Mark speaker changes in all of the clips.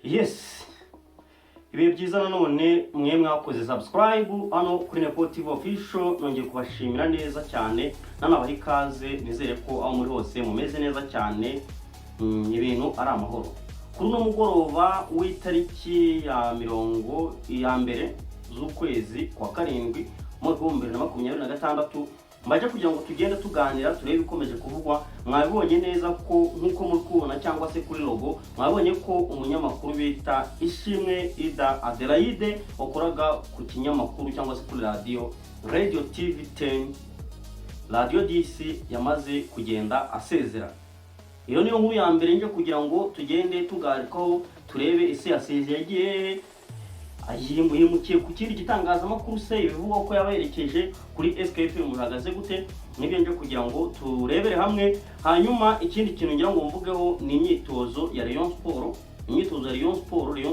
Speaker 1: Yes, ibihe byiza nanone mwe mwakoze subscribe hano kuri Nepo TV official. Nongeye kubashimira neza cyane nanabaha ikaze, nizere ko aho muri hose mumeze neza cyane, ibintu ari amahoro. Kuri no mugoroba w'itariki ya 20 z'ukwezi kwa karindwi mu 2026 mbaje kugira ngo tugende tuganira turebe ikomeje kuvugwa. Mwabonye neza ko nkuko muri kubona cyangwa se kuri logo mwabonye ko umunyamakuru bita Ishimwe Ida Adelaide wakoraga ku kinyamakuru cyangwa se kuri radio TV 10 radio DC yamaze kugenda asezera. Iyo niyo nkuru ya mbere nje kugira ngo tugende tugarikaho turebe ese yasezeye yimukiye ku kindi gitangazamakuru se ibivuga ko yabaherekeje kuri SKFM muhagaze gute. Nibyo nje kugira ngo turebere hamwe. Hanyuma ikindi kintu ngira ngo mvugeho ni imyitozo ya Rayon Sport. Imyitozo ya Rayon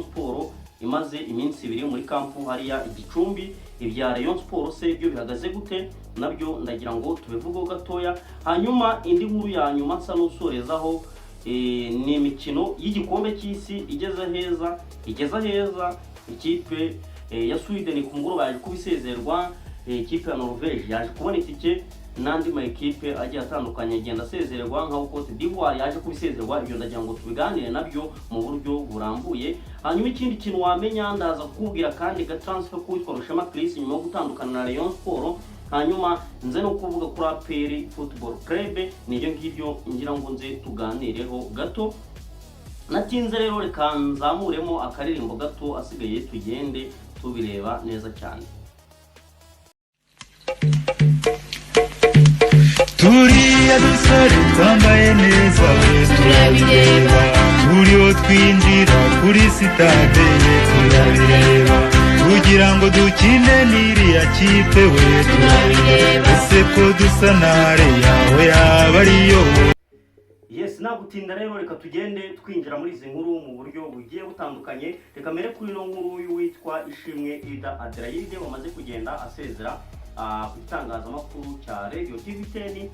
Speaker 1: Sport imaze iminsi 2 muri kampu hariya Igicumbi. Ibya Rayon Sport se ibyo bihagaze gute nabyo ndagira ngo tubivugeho gatoya. Hanyuma indi nkuru ya nyuma nsa n'usorezaho ni imikino y'igikombe cy'isi igeza heza. Ikipe ya Sweden ku mugoroba yaje kubisezerwa, ikipe ya Norvège yaje kubona itike, nandi ma ekipe agiye atandukanye agenda asezererwa nka Cote d'Ivoire yaje kubisezerwa. Ibyo ndagira ngo tubiganire nabyo mu buryo burambuye. Hanyuma ikindi kintu wamenya ndaza kubwira kandi ga transfer kwitwa Rushema Chris nyuma yo gutandukana na Rayon Sport. Hanyuma nze no kuvuga kuri APR Football Club, niyo ngibyo ngira ngo nze tuganireho gato. Natinze rero reka nzamuremo akaririmbo gato asigaye tugende tubireba neza cyane.
Speaker 2: Turiya dusore twambaye neza turabireba, turiho twinjira kuri sitade turabireba, kugira ngo dukine n'iriya kipe we turabireba, ese ko dusa nare yawe yaba ariyo.
Speaker 1: Yes, nagutinda rero reka tugende twinjira muri izi nkuru mu buryo bugiye butandukanye. Reka mere kuri no nkuru y'uwitwa Ishimwe Ida Adelaide wamaze kugenda asezera ku itangazamakuru cya Radio TV 10.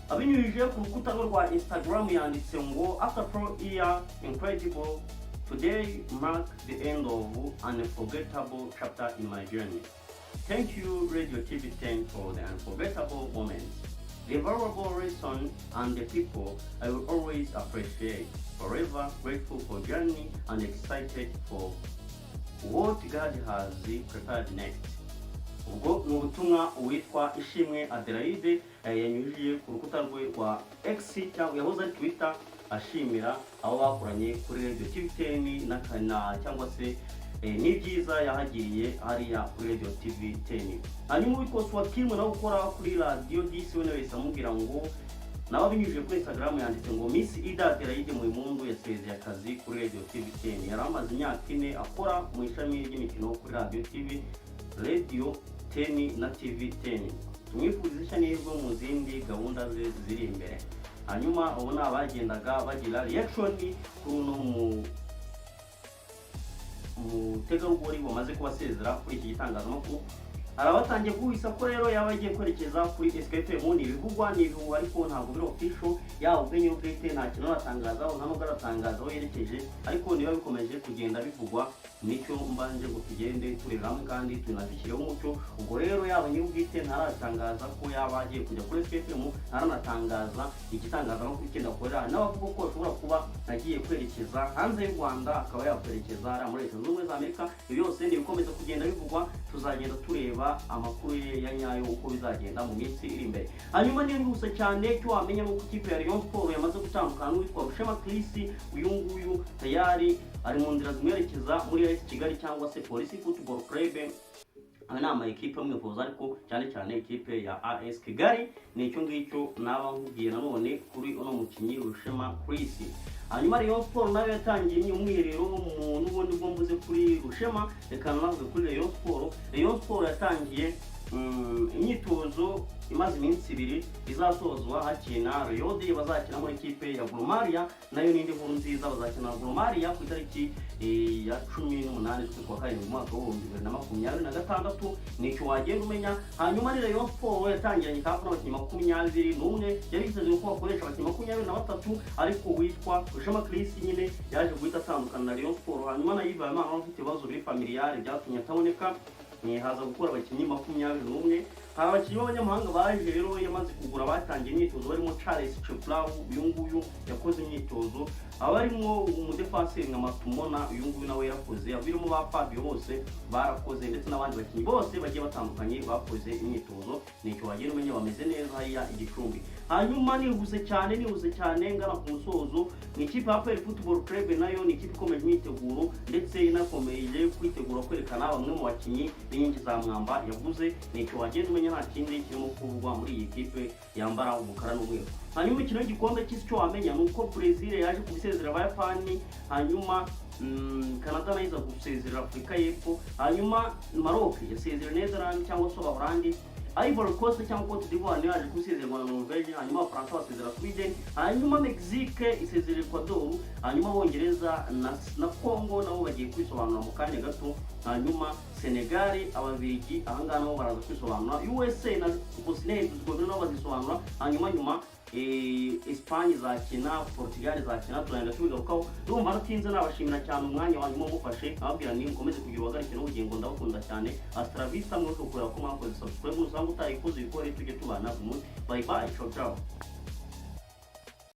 Speaker 1: Abinyujije ku rukuta rwa Instagram yanditse ngo after 4 years incredible, today mark the end of an unforgettable chapter in my journey. Thank you Radio TV 10 for the unforgettable moments, the valuable lesson, and the people I will always appreciate. Forever grateful for journey and excited for what God has prepared next. Ubwo ni ubutumwa uwitwa Ishimwe Adelaide yanyujije ku rukuta rwe rwa X cyangwa yahoze ari Twitter ashimira abo bakoranye kuri Radio TV 10 n'akana cyangwa se n'ibyiza yahagiriye hariya kuri Radio TV 10. Hanyuma witwa Swatimu nawe ukora kuri Radio DC we nawe samubwira ngo nawe abinyujije kuri Instagram yanditse ngo Miss Ida Adelaide Muimundu yasezeye akazi kuri Radio TV 10. Yari amaze imyaka 4 akora mu ishami ry'imikino kuri Radio TV 10 na TV 10. Tumwifuriza cyane mu zindi gahunda ze ziri imbere. Hanyuma ubona abagendaga bagira reaction kuri no mutegarugori bamaze kubasezera kuri iki gitangazamakuru. Arabatangiye guhisa ko rero yabagiye kwerekeza kuri SKFM. Ni ibivugwa ni ibihuha ariko ntabwo biri official yaho ubwenye ubwite nta kintu aratangazaho nta mugara atangazaho yerekeje, ariko niba bikomeje kugenda bivugwa nicyo mbanje ngo tugende tureba hamwe kandi tunabishyireho umucyo. Ubwo rero yaba nyubwite ntaratangaza ko yabagiye kujya kuri SKFM, ntaranatangaza igitangazamakuru cyenda korera n'abavuga ko ashobora kuba nagiye kwerekeza hanze y'u Rwanda akaba yakwerekeza muri Leta Zunze Ubumwe za Amerika. Ibi byose ni bikomeza kugenda bivugwa, tuzagenda tureba amakuru ya nyayo uko bizagenda mu minsi iri imbere. Hanyuma niyo nguse cyane cyo wamenya no kukipe ya Rayon Sport yamaze gutandukana n'uwitwa Rushema Chris. Uyu nguyu tayari ari mu nzira zimwerekeza muri AS Kigali cyangwa se Police Football Club. Ama ekipe amwe kuza ariko cyane ekipe ya AS Kigali nicyo ngicyo naba nkubwiye nanone kuri uno mukinyi Rushema Chris. Hanyuma Rayon Sport nayo yatangiye umwiherero mu n'ubundi bwo mvuze kuri Rushema, reka navuze kuri Rayon Sport. Rayon Sport yatangiye imyitozo imaze iminsi 2 izasozwa hakina Riyodi bazakina muri ikipe ya Gor Mahia, nayo n'indi nkuru nziza bazakina Gor Mahia ku itariki ya 18 z'ukwa karindwi umwaka wa 2026. Nicyo wagenda umenya. Hanyuma ni Rayon Sport yatangiranye kafu n'abakinnyi 21 yari yitezwe ko bakoresha abakinnyi 23, ariko witwa Ushema Chris nyine yaje guhita atandukana na Rayon Sport. Hanyuma na Yves Habimana afite ibibazo biri familiar byatumye ataboneka, haza gukora abakinnyi 21. Hari abakinnyi b'abanyamahanga baje rero yamaze kugura batangiye imyitozo barimo Charles Cheplau, uyu nguyu yakoze imyitozo, abarimo umudefenseur nka Matumona, uyu nguyu nawe yarakoze, abirimo ba Fabio bose barakoze, ndetse n'abandi bakinnyi bose bagiye batandukanye bakoze imyitozo. Nicyo wagenda umenya bameze neza hariya Igicumbi. Hanyuma nihuse cyane ngana ku musozo, ni ikipe ya APR Football Club, nayo ni ikipe ikomeje imyiteguro ndetse inakomeje kwitegura kwerekana bamwe mu bakinnyi b'inkingi za mwamba yaguze. Nicyo wagenda umenya nta kindi kirimo kuvugwa muri iyi kipe yambara umukara n'umweru. Hanyuma imikino y'igikombe cy'isi cyo wamenya nuko Brazil yaje kubisezera Abayapani, hanyuma Canada nayo iza gusezera Afurika y'Epfo, hanyuma Maroc yasezera Netherlands cyangwa se Abaholandi, Ivory Coast cyangwa Cote d'Ivoire yaje kubisezerwa na Norvège, hanyuma Abafaransa basezera Sweden, hanyuma Mexique isezera Ecuador, hanyuma Abongereza na Congo nabo bagiye kwisobanura mu kanya gato, hanyuma Senegal, Ababiligi ahangaha nabo baraza kwisobanura, USA na Bosnia Herzegovina nabo bazisobanura, hanyuma Espagne zakina, Portugal zakina, turanga tubigarukaho. Ndumva natinze nabashimira cyane umwanya wanyu mufashe, ababwira ni mukomeze kugira uhagarike n'ubugingo, ndabakunda cyane. Astra Vista mwe kureba ko mwakoze subscribe, usanga utayikoze ikore tujye tubana. Bye bye, ciao ciao.